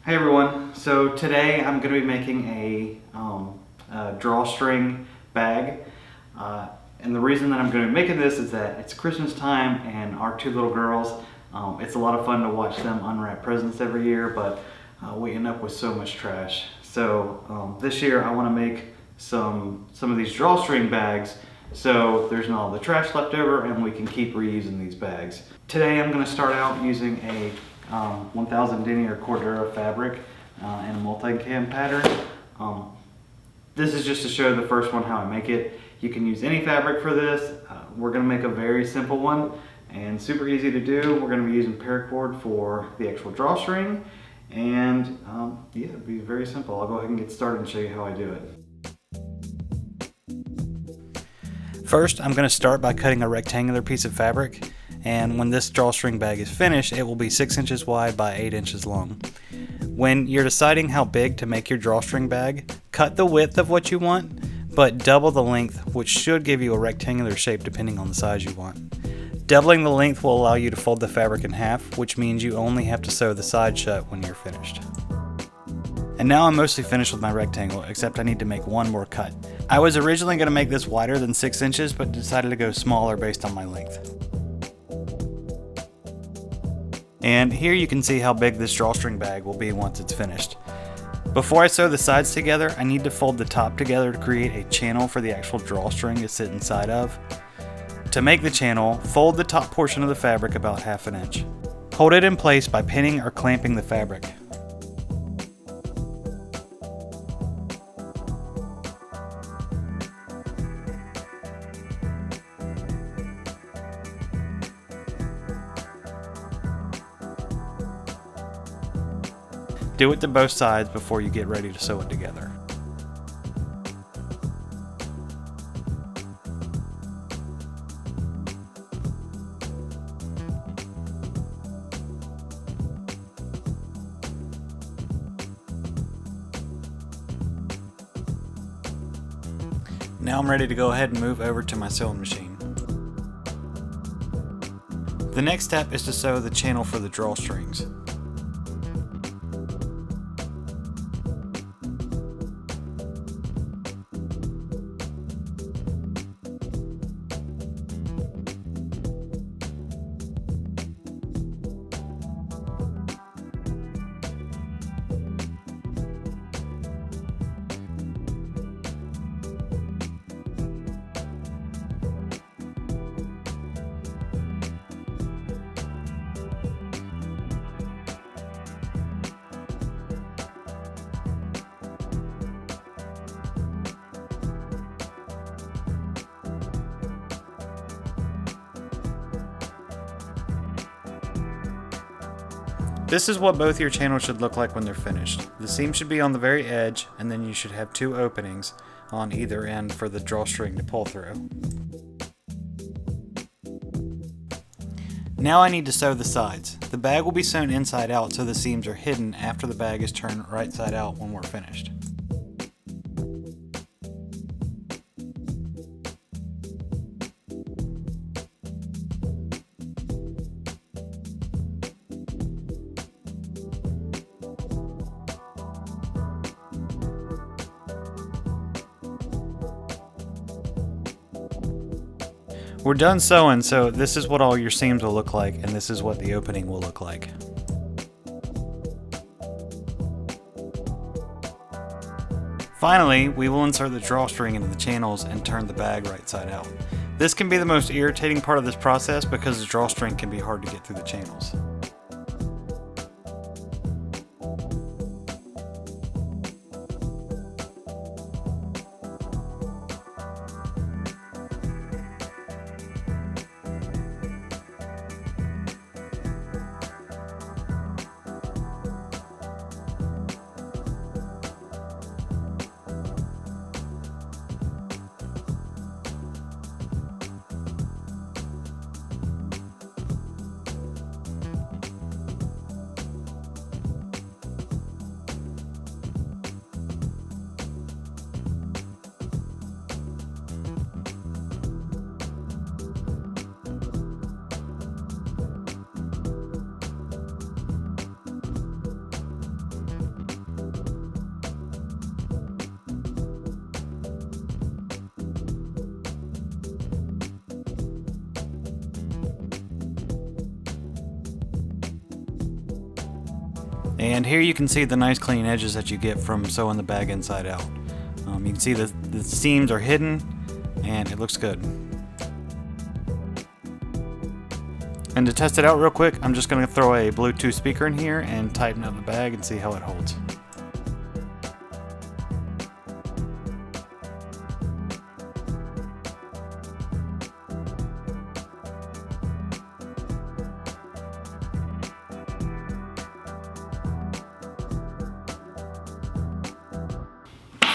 Hey everyone, so today I'm going to be making a drawstring bag. And the reason that I'm going to be making this is that it's Christmas time and our two little girls, it's a lot of fun to watch them unwrap presents every year, but we end up with so much trash. So this year I want to make some of these drawstring bags so there's not all the trash left over and we can keep reusing these bags. Today I'm going to start out using a 1000 denier Cordura fabric and a multi-cam pattern. This is just to show the first one how I make it. You can use any fabric for this. We're going to make a very simple one and super easy to do. We're going to be using paracord for the actual drawstring, and yeah, it'll be very simple. I'll go ahead and get started and show you how I do it. First, I'm going to start by cutting a rectangular piece of fabric, and when this drawstring bag is finished, it will be 6 inches wide by 8 inches long. When you're deciding how big to make your drawstring bag, cut the width of what you want, but double the length, which should give you a rectangular shape depending on the size you want. Doubling the length will allow you to fold the fabric in half, which means you only have to sew the side shut when you're finished. And now I'm mostly finished with my rectangle, except I need to make one more cut. I was originally going to make this wider than 6 inches, but decided to go smaller based on my length. And here you can see how big this drawstring bag will be once it's finished. Before I sew the sides together, I need to fold the top together to create a channel for the actual drawstring to sit inside of. To make the channel, fold the top portion of the fabric about 1/2 inch. Hold it in place by pinning or clamping the fabric. Do it to both sides before you get ready to sew it together. Now I'm ready to go ahead and move over to my sewing machine. The next step is to sew the channel for the drawstrings. This is what both your channels should look like when they're finished. The seam should be on the very edge, and then you should have 2 openings on either end for the drawstring to pull through. Now I need to sew the sides. The bag will be sewn inside out so the seams are hidden after the bag is turned right side out when we're finished. We're done sewing, so this is what all your seams will look like, and this is what the opening will look like. Finally, we will insert the drawstring into the channels and turn the bag right side out. This can be the most irritating part of this process because the drawstring can be hard to get through the channels. And here you can see the nice clean edges that you get from sewing the bag inside out. You can see the seams are hidden and it looks good. And to test it out real quick, I'm just going to throw a Bluetooth speaker in here and tighten up the bag and see how it holds.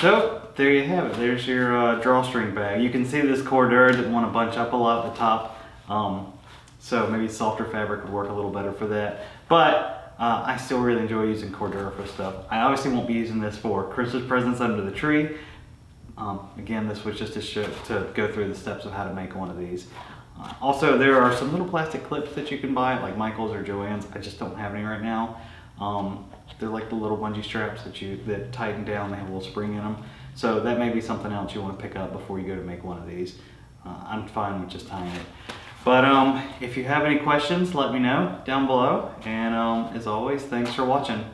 So there you have it. There's your drawstring bag. You can see this Cordura didn't want to bunch up a lot at the top, so maybe softer fabric would work a little better for that. But I still really enjoy using Cordura for stuff. I obviously won't be using this for Christmas presents under the tree. Again, this was just to go through the steps of how to make one of these. Also, there are some little plastic clips that you can buy at like Michael's or Joann's. I just don't have any right now. They're like the little bungee straps that tighten down. They have a little spring in them. So that may be something else you want to pick up before you go to make one of these. I'm fine with just tying it. But if you have any questions, let me know down below. And as always, thanks for watching.